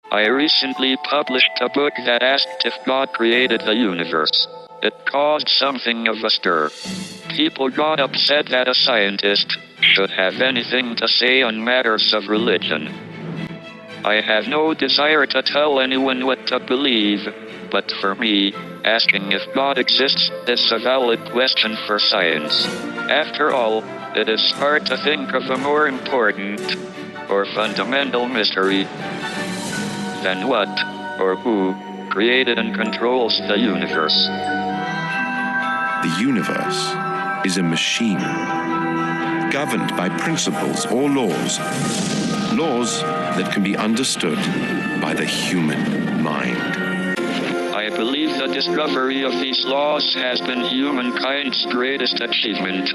I recently published a book that asked if God created the universe. It caused something of a stir. People got upset that a scientist should have anything to say on matters of religion. I have no desire to tell anyone what to believe, but for me, asking if God exists is a valid question for science. After all, it is hard to think of a more important or fundamental mystery than what or who created and controls the universe. The universe is a machine, governed by principles or laws that can be understood by the human mind. I believe the discovery of these laws has been humankind's greatest achievement.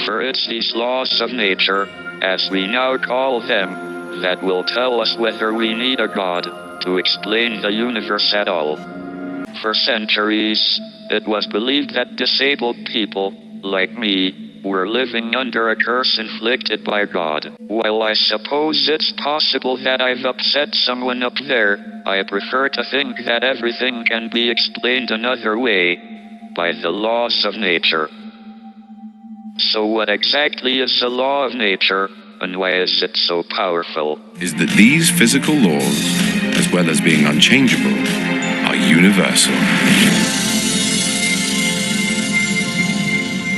For it's these laws of nature, as we now call them, that will tell us whether we need a God to explain the universe at all. For centuries, it was believed that disabled people, like me, were living under a curse inflicted by God. While I suppose it's possible that I've upset someone up there, I prefer to think that everything can be explained another way, by the laws of nature. So what exactly is the law of nature, and why is it so powerful? Is that these physical laws, as well as being unchangeable, are universal.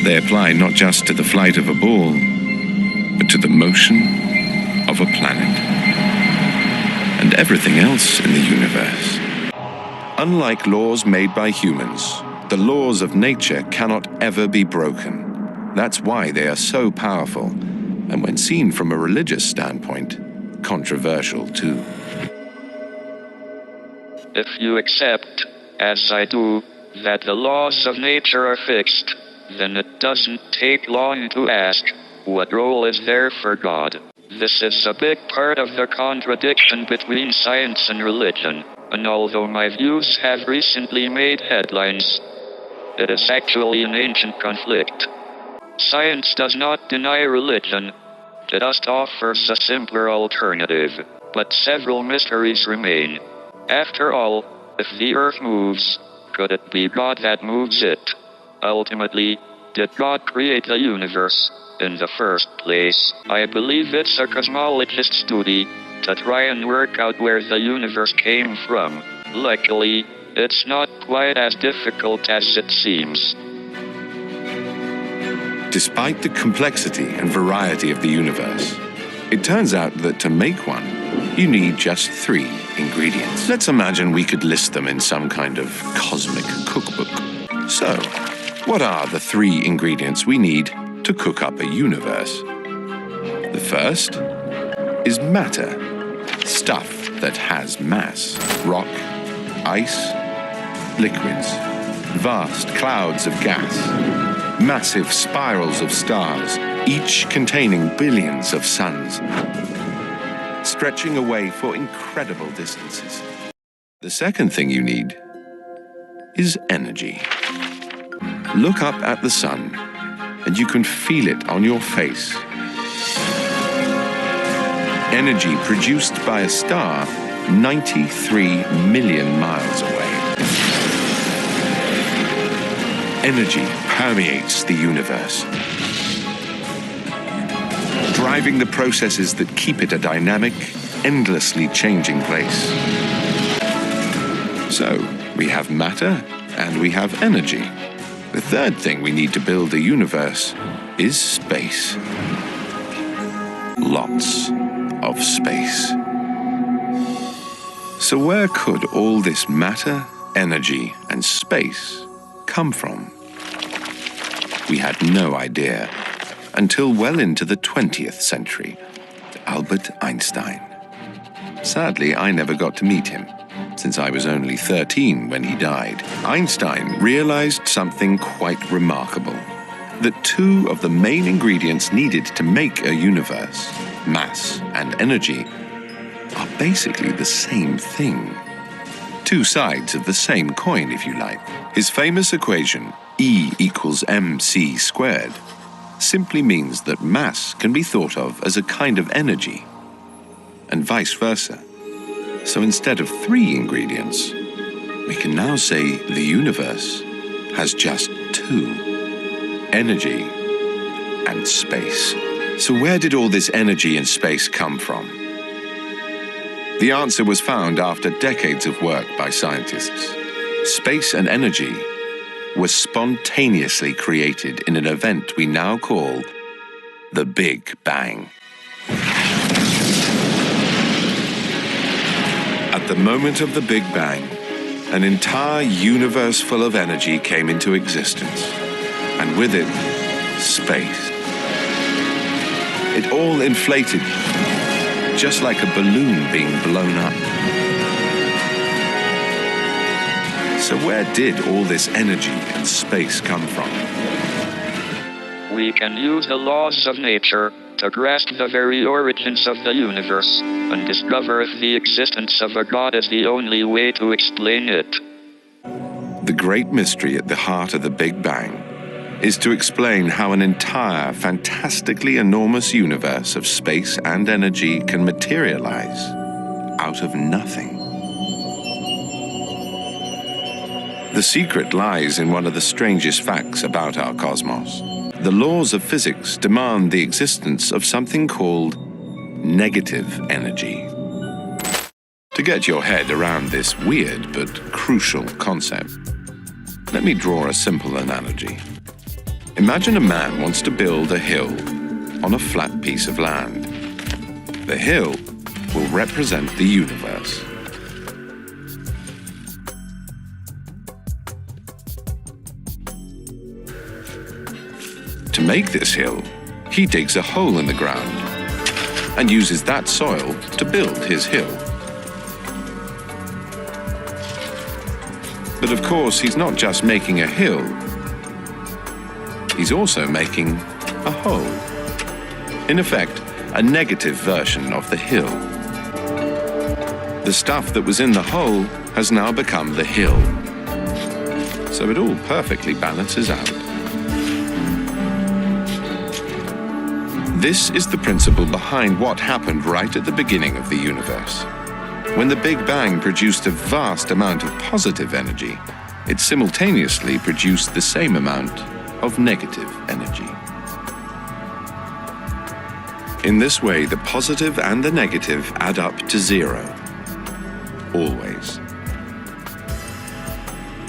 They apply not just to the flight of a ball, but to the motion of a planet and everything else in the universe. Unlike laws made by humans, the laws of nature cannot ever be broken. That's why they are so powerful, and when seen from a religious standpoint, controversial too. If you accept, as I do, that the laws of nature are fixed, then it doesn't take long to ask, what role is there for God? This is a big part of the contradiction between science and religion, and although my views have recently made headlines, it is actually an ancient conflict. Science does not deny religion, it just offers a simpler alternative, but several mysteries remain. After all, if the earth moves, could it be God that moves it? Ultimately, did God create the universe in the first place? I believe it's a cosmologist's duty to try and work out where the universe came from. Luckily, it's not quite as difficult as it seems. Despite the complexity and variety of the universe, it turns out that to make one, you need just 3 ingredients. Let's imagine we could list them in some kind of cosmic cookbook. So, what are the 3 ingredients we need to cook up a universe? The first is matter, stuff that has mass. Rock, ice, liquids, vast clouds of gas, massive spirals of stars, each containing billions of suns, stretching away for incredible distances. The second thing you need is energy. Look up at the sun, and you can feel it on your face. Energy produced by a star 93 million miles away. Energy permeates the universe, driving the processes that keep it a dynamic, endlessly changing place. So, we have matter and we have energy. The third thing we need to build a universe is space. Lots of space. So where could all this matter, energy, and space come from? We had no idea until well into the 20th century. Albert Einstein. Sadly, I never got to meet him, since I was only 13 when he died. Einstein realized something quite remarkable, that 2 of the main ingredients needed to make a universe, mass and energy, are basically the same thing. 2 sides of the same coin, if you like. His famous equation, E equals mc squared, simply means that mass can be thought of as a kind of energy, and vice versa. So instead of 3 ingredients, we can now say the universe has just 2: energy and space. So where did all this energy and space come from? The answer was found after decades of work by scientists. Space and energy were spontaneously created in an event we now call the Big Bang. At the moment of the Big Bang, an entire universe full of energy came into existence, and with it, space. It all inflated, just like a balloon being blown up. So where did all this energy and space come from? We can use the laws of nature to grasp the very origins of the universe and discover if the existence of a God is the only way to explain it. The great mystery at the heart of the Big Bang is to explain how an entire, fantastically enormous universe of space and energy can materialize out of nothing. The secret lies in one of the strangest facts about our cosmos. The laws of physics demand the existence of something called negative energy. To get your head around this weird but crucial concept, let me draw a simple analogy. Imagine a man wants to build a hill on a flat piece of land. The hill will represent the universe. To make this hill, he digs a hole in the ground and uses that soil to build his hill. But of course, he's not just making a hill, he's also making a hole. In effect, a negative version of the hill. The stuff that was in the hole has now become the hill. So it all perfectly balances out. This is the principle behind what happened right at the beginning of the universe. When the Big Bang produced a vast amount of positive energy, it simultaneously produced the same amount of negative energy. In this way, the positive and the negative add up to 0. Always.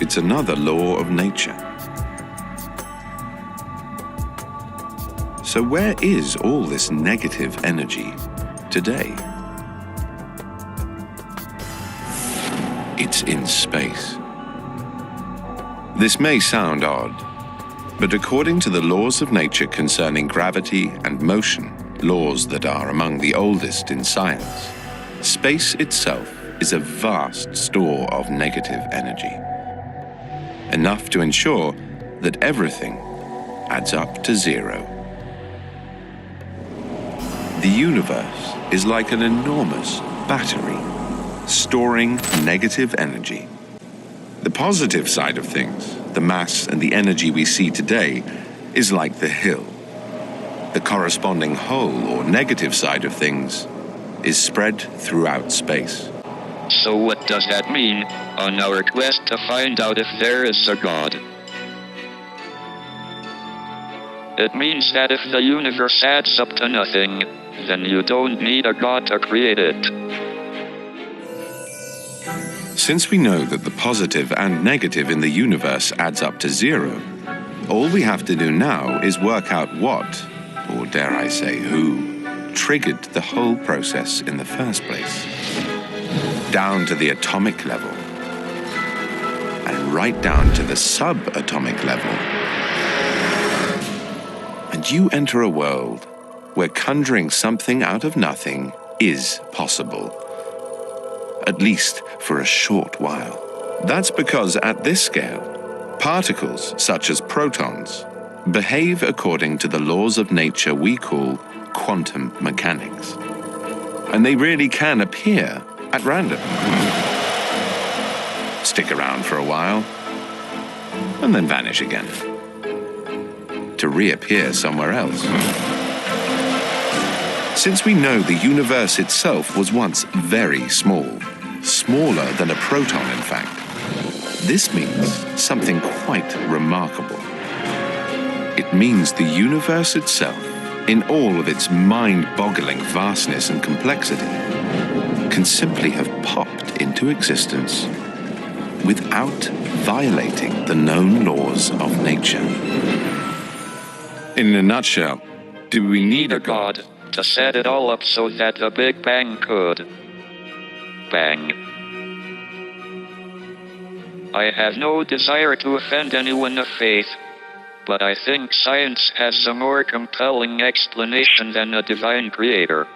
It's another law of nature. So where is all this negative energy today? It's in space. This may sound odd, but according to the laws of nature concerning gravity and motion, laws that are among the oldest in science, space itself is a vast store of negative energy, enough to ensure that everything adds up to 0. The universe is like an enormous battery, storing negative energy. The positive side of things, the mass and the energy we see today, is like the hill. The corresponding hole or negative side of things is spread throughout space. So what does that mean on our quest to find out if there is a God? It means that if the universe adds up to nothing, then you don't need a God to create it. Since we know that the positive and negative in the universe adds up to 0, all we have to do now is work out what, or dare I say who, triggered the whole process in the first place. Down to the atomic level, and right down to the subatomic level. And you enter a world where conjuring something out of nothing is possible. At least for a short while. That's because at this scale, particles such as protons behave according to the laws of nature we call quantum mechanics. And they really can appear at random. Stick around for a while, and then vanish again, to reappear somewhere else. Since we know the universe itself was once very small, smaller than a proton, in fact. This means something quite remarkable. It means the universe itself, in all of its mind-boggling vastness and complexity, can simply have popped into existence without violating the known laws of nature. In a nutshell, do we need a God to set it all up so that the Big Bang could bang? I have no desire to offend anyone of faith, but I think science has a more compelling explanation than a divine creator.